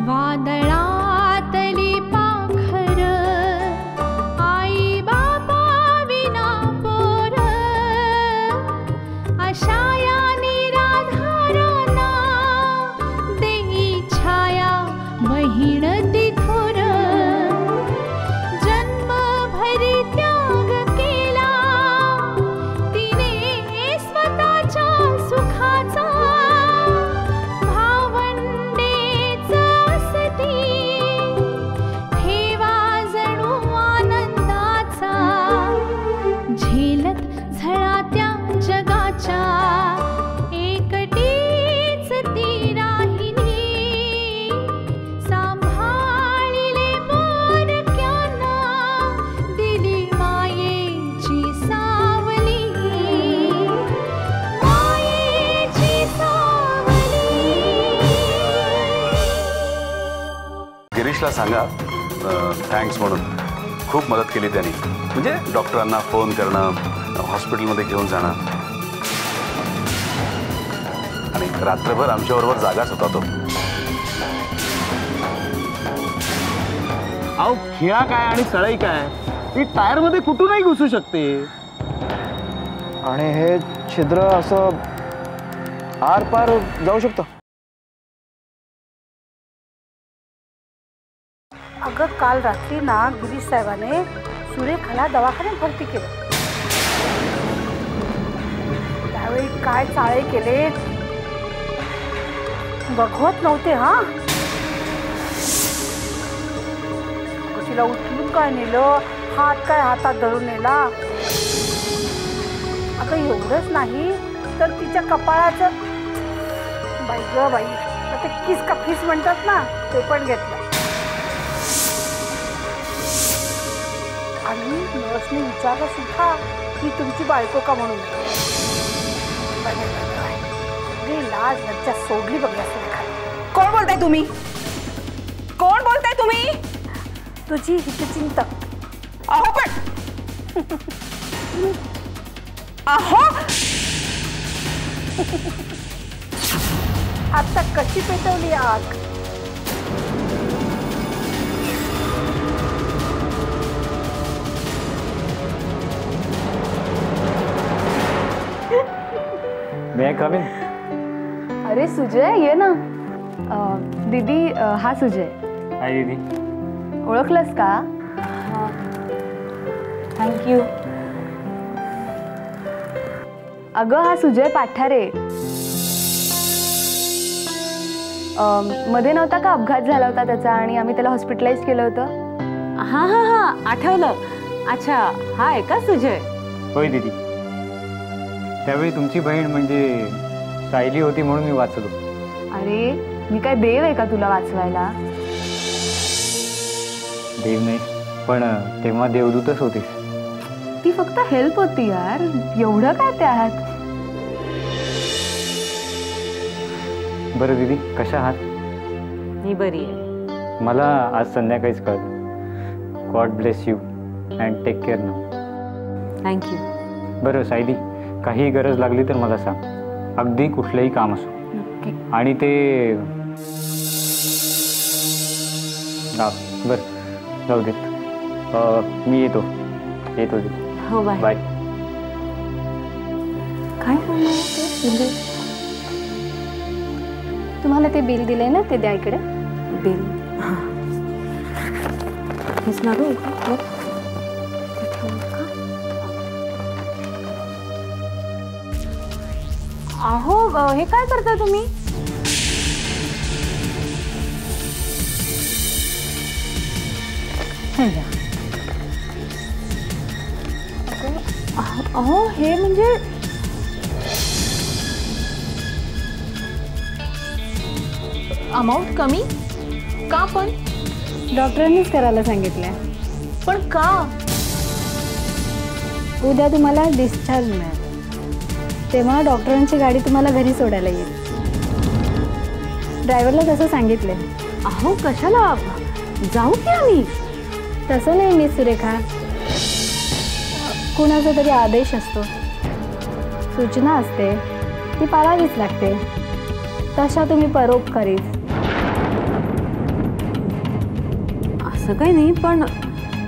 वादळातली पाखर आई बाबा विना पोर अशा या निराधारांना देई छाया बहीण तिथोर जन्मभरी त्याग केला तिने स्वतःच्या सुखाचा ठेवा जणू आनंदाचा झेलत झळात्या जगाच्या एकटीच ती राहिली सांभाळिले पोरक्यांना दिली मायेची सावली मायेची सावली. गिरीशला सांगा थँक्स म्हणून खूप मदत केली त्यांनी. म्हणजे डॉक्टरांना फोन करणं, हॉस्पिटलमध्ये घेऊन जाणं आणि रात्रभर आमच्याबरोबर जागाच होता तो. अहो खिळा काय आणि सळई काय ही टायर मध्ये कुठूनही घुसू शकते. आणि हे छिद्र असं आर पार जाऊ शकतं. अगं काल रात्री ना गिरीश साहेबाने सुरेखाला दवाखान्यात भरती केलं. त्यावेळी काय चाळे केले बघवत नव्हते. हा तिला उचलून काय नेलं, हात काय हातात धरून नेला. अगं एवढंच नाही तर तिच्या कपाळाचं बाई ग बाई ते किस का फीस म्हणतात ना ते पण घेतलं. आणि नर्सने विचारलं सुद्धा की तुमची बायको का म्हणून. लाज लज्जा सोडली बघ. कोण बोलताय तुम्ही? कोण बोलताय तुम्ही? तुझी हितचिंतक. अहो पण अहो आता कशी पेटवली आग. मैं कम इन. अरे सुजय ये ना. दीदी हा सुजय. हाय दीदी. ओळखलंस का? थँक्यू. अगं हा सुजय पाठारे. मध्ये नव्हता का अपघात झाला होता त्याचा आणि आम्ही त्याला हॉस्पिटलाइज केलं होतं. हां हां हां आठवलं. अच्छा हा आहे का सुजय? होय दीदी. त्यावेळी तुमची बहीण म्हणजे सायली होती म्हणून मी वाचलो. अरे मी काय देव आहे का तुला वाचवायला? देव नाही पण तेव्हा देवदूतच होतीस. ती फक्त हेल्प होती यार. एवढं काय त्यात. बरं दीदी कशा आहात? मी बरी आहे. मला आज संध्याकाळीच कळलं. God bless you and take care now. Thank you. बरं सायली काही गरज लागली तर मला सांग. अगदी कुठलंही काम असो. आणि ते बरं जाऊ देत. मी येतो दीदी. हो बाय. बाय. काय बोलणार? तुम्हाला ते बिल दिलंय ना ते द्या इकडे. बिल हेच ना गं. अहो हे काय करताय तुम्ही? अहो हे म्हणजे अमाऊंट कमी का? पण डॉक्टरांनीच करायला सांगितलंय. पण का? उद्या तुम्हाला डिस्चार्ज मिळेल तेव्हा डॉक्टरांची गाडी तुम्हाला घरी सोडायला येईल. ड्रायव्हरला तसं सांगितलंय. अहो कशाला, जाऊ की आम्ही. तसं नाही मी सुरेखा, कुणाचा तरी आदेश असतो, सूचना असते, ती पाळावीच लागते. तशा तुम्ही परोपकारीच. असं काही नाही, पण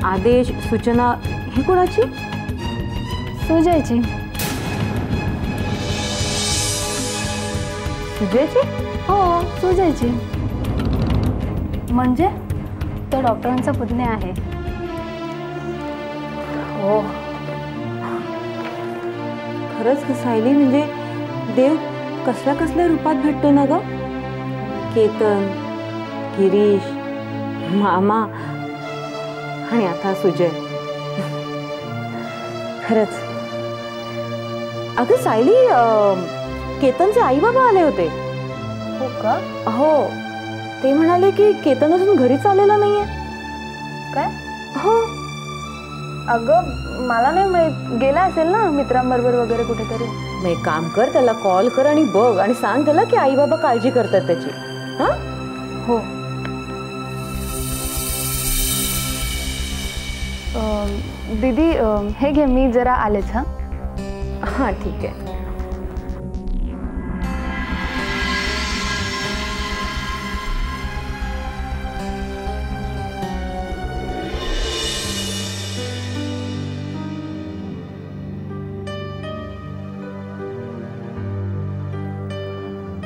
आदेश सूचना ही कोणाची? सुजयची. सुजयची? हो सुजयची. म्हणजे तो डॉक्टरांचा पुतण्या आहे. हो खरंच सायली, म्हणजे देव कसल्या कसल्या रूपात भेटतो ना ग. केतन, गिरीश, मामा आणि आता सुजय. खरंच. अगं सायली, केतनचे आई बाबा आले होते. हो का? हो, ते म्हणाले की केतन अजून घरीच आलेला नाहीये. काय? हो. अगं मला नाही माहित, गेला असेल ना मित्रांबरोबर वगैरे कुठेतरी. मग एक काम कर, त्याला कॉल कर आणि बघ आणि सांग त्याला की आई बाबा काळजी करतात त्याची. हा हो. दीदी हे घे, मी जरा आलेच. हां हां ठीक आहे.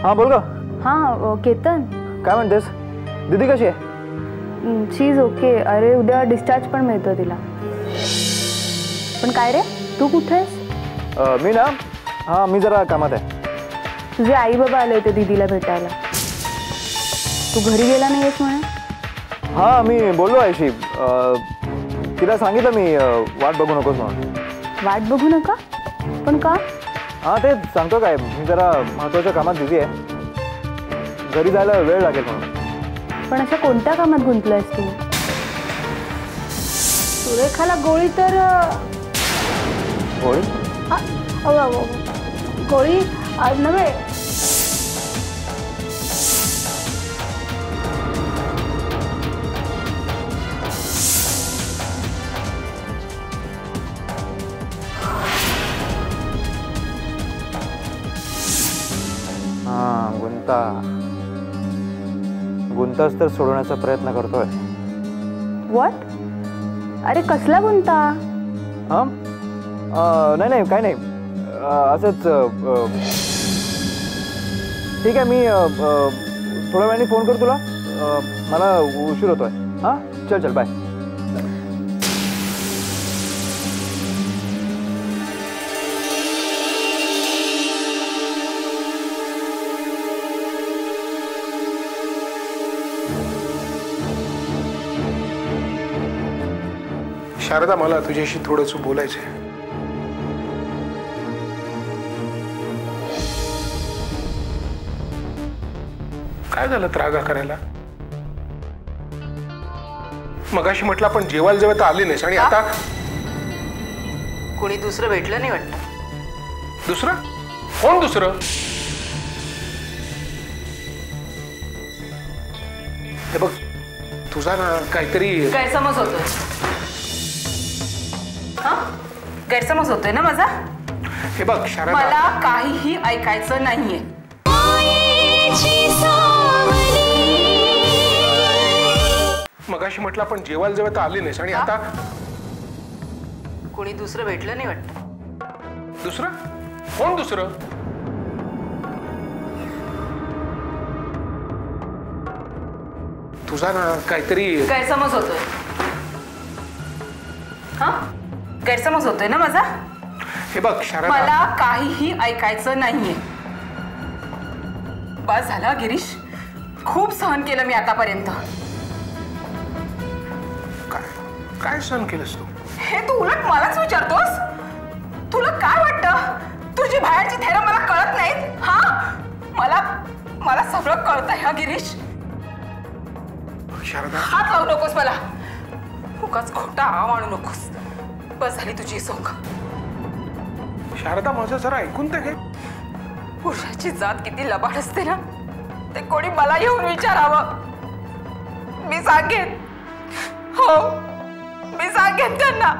हां बोल ग. हां केतन, काय म्हणतेस? दीदी कशी आहे? शी इज ओके. अरे उद्या डिस्चार्ज पण मिळतो तिला. पण काय रे, तू कुठे आहेस? मी ना, हां मी जरा कामात आहे. तुझे आई बाबा आले होते दीदीला भेटायला. तू घरी गेला नाही आहेस म्हणे. हां मी बोललो आईशी, तिला सांगितलं मी वाट बघू नकोस म्हणून. वाट बघू नका? पण का? हां ते सांगतो काय, मी जरा महत्त्वाच्या कामात बिझी आहे, घरी जायला वेळ लागेल म्हणून. पण अशा कोणत्या कामात गुंतलायस तू? सुरेखाला गोळी तर होय. गोळी नव्हे. हां गुंताच तर सोडवण्याचा प्रयत्न करतोय. व्हॉट? अरे कसला गुंता? हां नाही नाही काय नाही, असंच. ठीक आहे, मी थोड्या वेळाने फोन करतो तुला, मला उशीर होतोय. हां चल चल बाय. शारदा, मला तुझ्याशी थोडंसं बोलायचं आहे. काय झालं त्रागा करायला? मगाशी म्हटलं आपण जेवायला जेव्हा तर आली नाहीस आणि आता कोणी दुसरं भेटलं नाही वाटतं. दुसरं? कोण दुसरं? हे बघ, तुझा ना काहीतरी गैरसमज होतोय. गैरसमज होतोय ना माझा. हे बघ शारदा, मला काहीही ऐकायचं नाहीये. मगाशी म्हटलं आपण जेवायला जेव्हा तर आली नाहीस आणि आता कोणी दुसरं भेटलं नाही वाटतं. दुसरं? कोण दुसरं? तुझा ना काहीतरी गैरसमज होतोय. गैरसमज होतोय ना माझा. हे बघ शारदा, मला काहीही ऐकायचं नाहीये. बस झालं गिरीश, खूप सहन केलं मी आतापर्यंत. काय सहन केलंस तू? हे तू उलट मलाच विचारतोस. तुला काय वाटतं तुझी बाहेरची थेरं मला कळत नाहीत? मला सगळं कळतंय हा गिरीश. शारदा, हात लावू नकोस मला. उगाच खोटा आणू नकोस. बस झाली तुझी सोंग. शारदा माझं जरा ऐकून तर घे. पुरुषाची जात किती लबाड असते ना. ते कोणी मला येऊन विचारावं. मी सांगेन. हो, मी सांगेन त्यांना.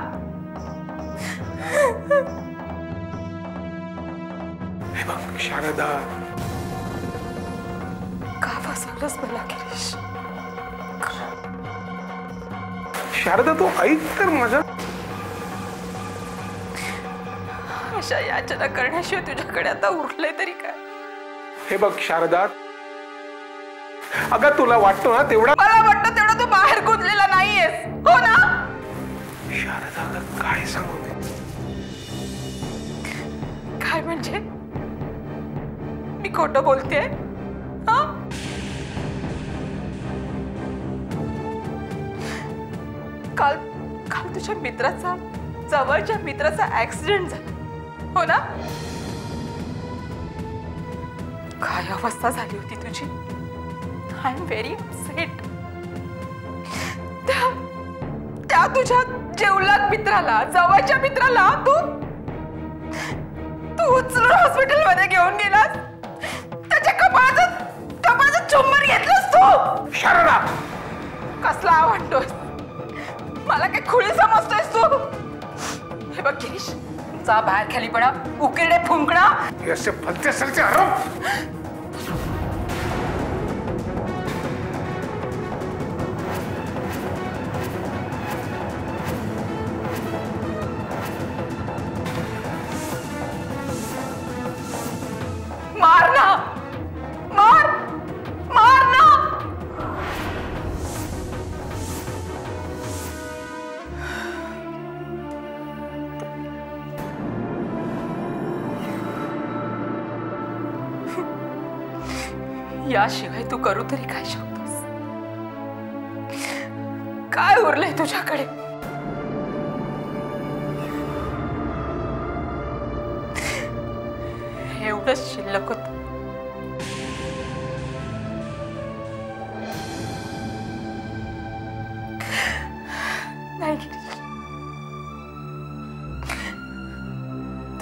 हे बघ शारदा, का फसवलंस मला गिरीश? शारदा तू ऐक तर माझं. अशा याचना करण्याशिवाय तुझ्याकडे आता उरलंय तरी काय? हे बघ शारदा, अगं तुला वाटतो ना तेवढा, मला वाटतं तेवढा तू बाहेर गुंतलेला नाहीयेस, हो ना? शारदा अगं काय सांगू मी? काय म्हणजे? मी खोटं बोलतेय? काल काल तुझ्या मित्राचा, जवळच्या मित्राचा ऍक्सिडेंट झाला, हो ना? काय अवस्था झाली होती तुझी? I am very upset. त्या तुझ्या जेवलाक मित्राला, जवळच्या मित्राला तू उचलून हॉस्पिटलमध्ये घेऊन गेलास. त्याच्या कपाळाचं चुंबन घेतलंस तू. शारदा, कसला आवडतोस? मला काय खुळी समजतोयस तू? हे बघ गिरीश, जा बाहेर खाली पडा, उकिरडे फुंकणा. असे फलतेसारखे आरोप. मार ना, मार, मार ना. याशिवाय तू करू तरी काय शकतोस? काय उरलंय तुझ्याकडे? एवढंच शिल्लक होत. नाही गिरीश,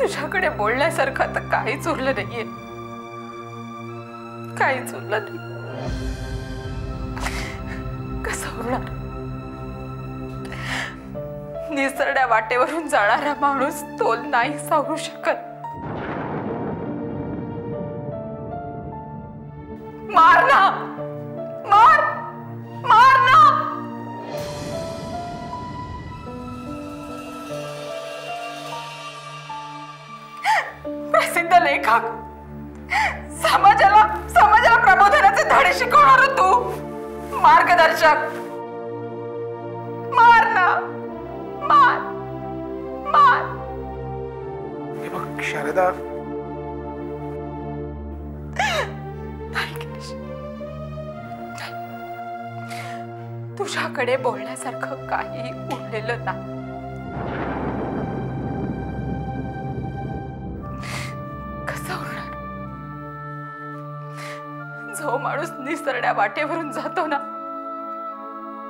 तुझ्याकडे बोलण्यासारखं आता काहीच उरलं नाहीये. काहीच उरलं नाही. कसं उरणार? निसरड्या वाटेवरून जाणारा माणूस तोल नाही सावरू शकत. मार ना, मार, मार ना. प्रसिद्ध लेखक, समाजाला प्रबोधनाचे धडे शिकवणार तू, मार्गदर्शक. मार ना, मार, मार. हे बघ शारदा, तुझ्याकडे बोलण्यासारखं काही उरलेलं नाही. कसं उरणार? जो माणूस निसरड्या वाटेवरून जातो ना,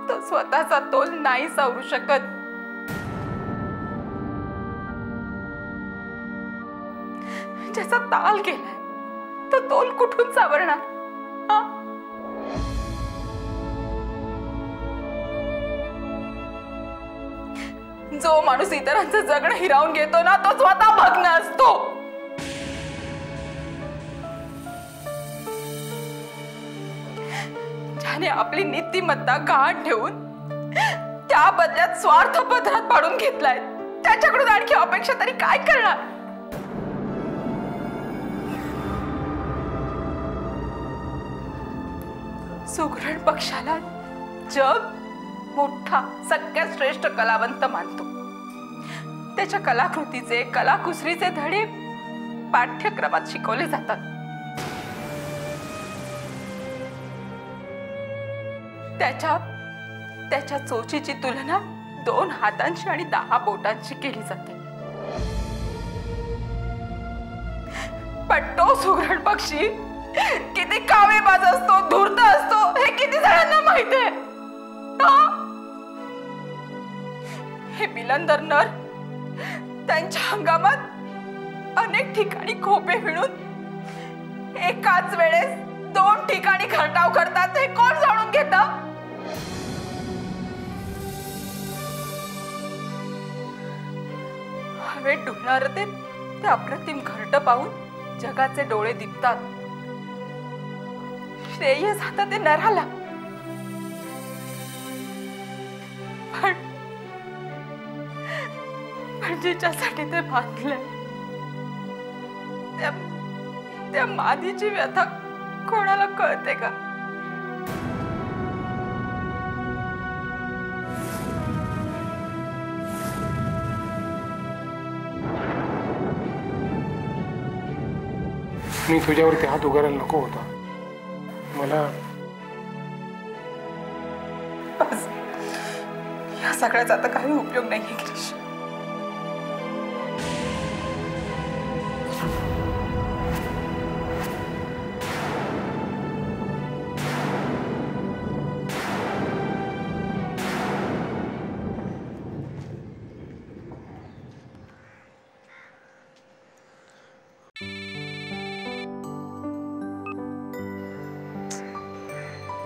तो स्वतःचा तोल नाही सावरू शकत. ज्याचा ताल गेलाय तो तोल कुठून सावरणार? जो माणूस इतरांचं जगणं हिरावून घेतो ना, तो स्वतः भग्न असतो. ज्याने आपली नीतिमत्ता गहाण ठेवून त्या बदल्यात स्वार्थ पदरात पाडून घेतलाय, त्याच्याकडून आणखी अपेक्षा तरी काय करणार? सुगरण पक्षाला जग मोठा, सगळ्यात श्रेष्ठ कलावंत मानतो. त्याच्या कलाकृतीचे, कलाकुसरीचे धडे पाठ्यक्रमात शिकवले जातात. त्याच्या चोचीची तुलना 2 हातांची आणि 10 बोटांची केली जाते. पण तो सुगरण पक्षी किती कावेबाज असतो, धूर्त असतो, हे किती जणांना माहित आहे? हे बिलंदर नर त्यांच्या हंगामात अनेक ठिकाणी खोपे विणून एकाच वेळेस 2 ठिकाणी खरटाव करतात हे कोण जाणून घेतं? हवेत डुलणारं ते अप्रतिम घरटं पाहून जगाचे डोळे दिपतात. श्रेय जातं ते नराला, पण जिच्यासाठी ते बांधलंय त्या मादीची व्यथा कोणाला कळते का? मी तुझ्यावरती हात उगारायला नको होता. मला बस, या सगळ्याचा आता काही उपयोग नाही गिरीश.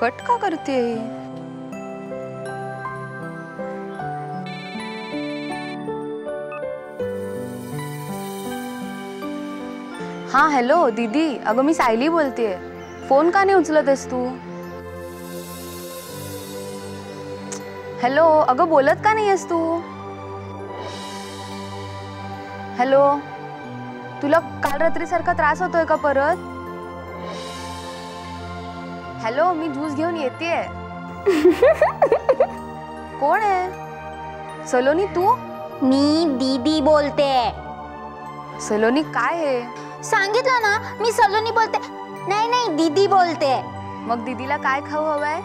कट का करते? हाँ हॅलो दीदी, अगं मी सायली बोलतेय. फोन का नाही उचलत आहेस तू? हॅलो, अगं बोलत का नाही आहेस तू? हॅलो, तुला काल रात्रीसारखा त्रास होतोय का परत? हॅलो, मी ज्यूस घेऊन येतेय. कोण आहे? सलोनी तू? मी दीदी बोलते. सलोनी काय आहे? सांगितलं ना, मी सलोनी बोलते. नाही दीदी बोलते. मग दीदीला काय खाऊ हवंय?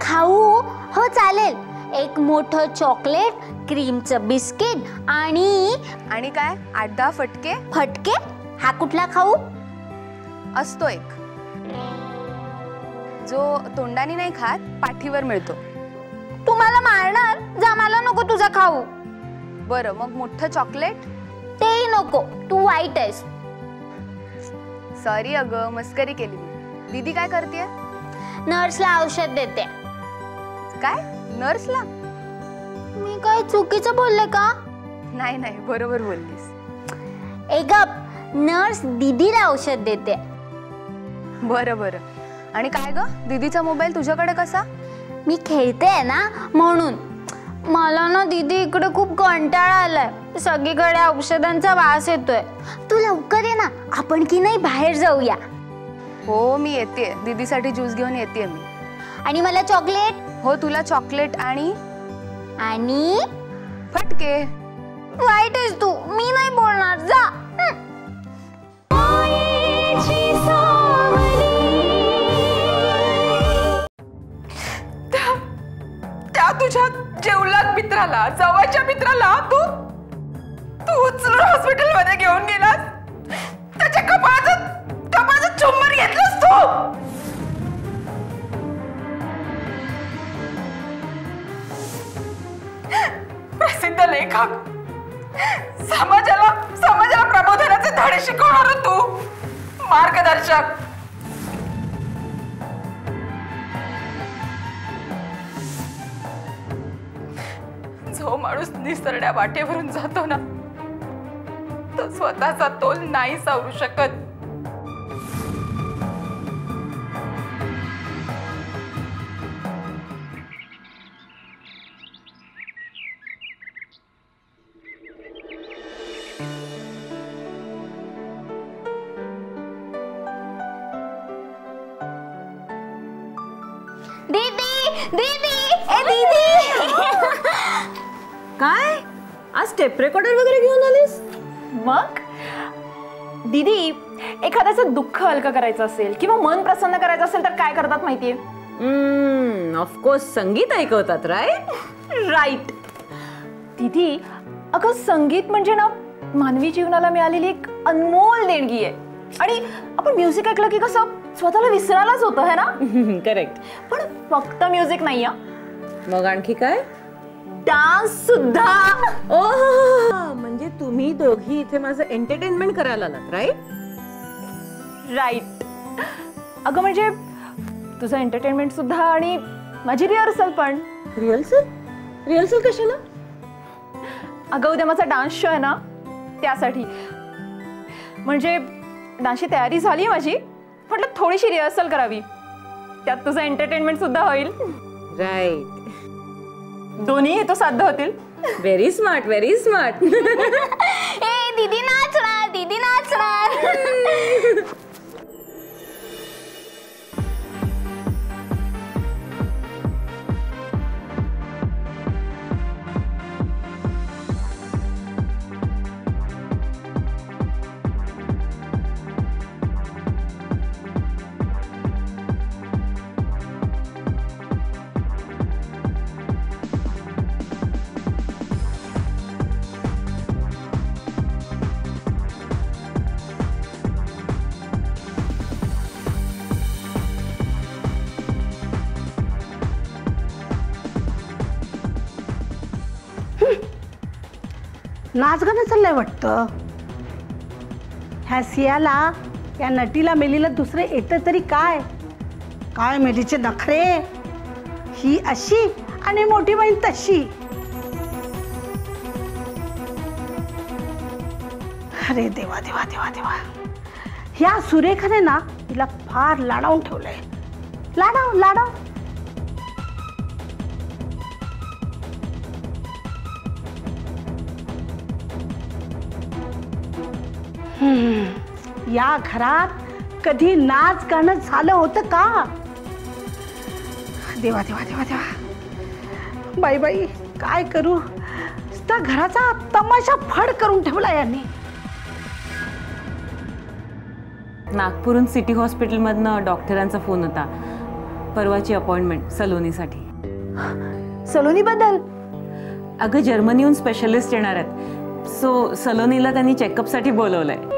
खाऊ हो चालेल. एक मोठं चॉकलेट, क्रीमचं बिस्किट आणि काय 8-10 फटके? फटके? हा कुठला खाऊ? असतो एक जो तोंडाने नाही खात, पाठीवर मिळतो. तू मला मारणार? जा, मला नको तुझा खाऊ. बरं, मग मोठं चॉकलेट? तेही नको, तू वाईट आहेस. सॉरी अगं, मस्करी केली मी. दीदी काय करतेय? नर्सला औषध देते. काय? नर्सला? मी काय चुकीचं बोलले का? नाही बरोबर बोललीस. ए गप, नर्स दीदीला औषध देते. बरं. आणि काय ग, दीदीचा मोबाईल तुझ्याकडे कसा? मी खेळते ना म्हणून. मला ना दीदी इकडे खूप कंटाळा आलाय. सगळीकडे औषधांचा वास येतोय. तू लवकर ये ना, आपण की नाही बाहेर जाऊया. हो मी येते, दीदीसाठी ज्यूस घेऊन येते मी. आणि मला चॉकलेट? हो, तुला चॉकलेट आणि फटके. वाईट आहेस तू, मी नाही बोलणार. जा. त्या तुझ्या जेवलात मित्राला, जवळच्या मित्राला तू उचलून हॉस्पिटल मध्ये घेऊन गेलास. त्याच्या कपाळाचं चुंबन घेतलंस तू. प्रसिद्ध लेखक, समाजाला प्रबोधनाचे धडे शिकवणार तू, मार्गदर्शक. जो माणूस निसरड्या वाटेवरून जातो ना, तो स्वतःचा तोल नाही सावरू शकत. काय आज टेप रेकॉर्डर वगैरे घेऊन आलीस? मग दीदी, एखाद्याचं दुःख हलकं करायचं असेल किंवा मन प्रसन्न करायचं असेल तर काय करतात माहितीये? ऑफकोर्स संगीत ऐकवतात. राईट दीदी, अगं संगीत म्हणजे ना मानवी जीवनाला मिळालेली एक अनमोल देणगी आहे. आणि आपण म्युझिक ऐकलं की कसं स्वतःला विसरायलाच होतं, है ना? करेक्ट. पण फक्त म्युझिक नाही, मग आणखी काय? डान्स सुद्धा. म्हणजे तुम्ही दोघी इथे माझं एंटरटेनमेंट करायला आलात, राईट? राईट. अगं म्हणजे तुझं एंटरटेनमेंट सुद्धा आणि माझी रिहर्सल पण. रिहर्सल कशाला? अगं उद्या माझा डान्स शो आहे ना, त्यासाठी. म्हणजे डान्सची तयारी झाली माझी, म्हटलं थोडीशी रिहर्सल करावी, त्यात तुझं एंटरटेनमेंट सुद्धा होईल. राईट. दोन्ही तो साध्य होतील. Very smart, very smart. ए दीदी नाचणार, दीदी नाचणार. नाच गाणं चाललंय वाटतं. ह्या सियाला, या नटीला मेलीला दुसरे येतं तरी काय. काय मेलीचे नखरे, ही अशी आणि मोठी बहीण तशी. अरे देवा देवा देवा देवा, ह्या सुरेखाने ना तिला फार लाडावून ठेवलंय. लाडाव लाडाव. या घरात कधी नाच गाणं झालं होतं का. देवा देवा देवा देवा. बाई बाई काय करू, त्या घराचा तमाशा फड करून ठेवला यांनी. नागपूरहून सिटी हॉस्पिटलमधनं डॉक्टरांचा फोन होता. परवाची अपॉइंटमेंट सलोनीसाठी. सलोनी बद्दल? अगं जर्मनीहून स्पेशलिस्ट येणार आहेत, सो सलोनीला त्यांनी चेकअपसाठी बोलवलंय.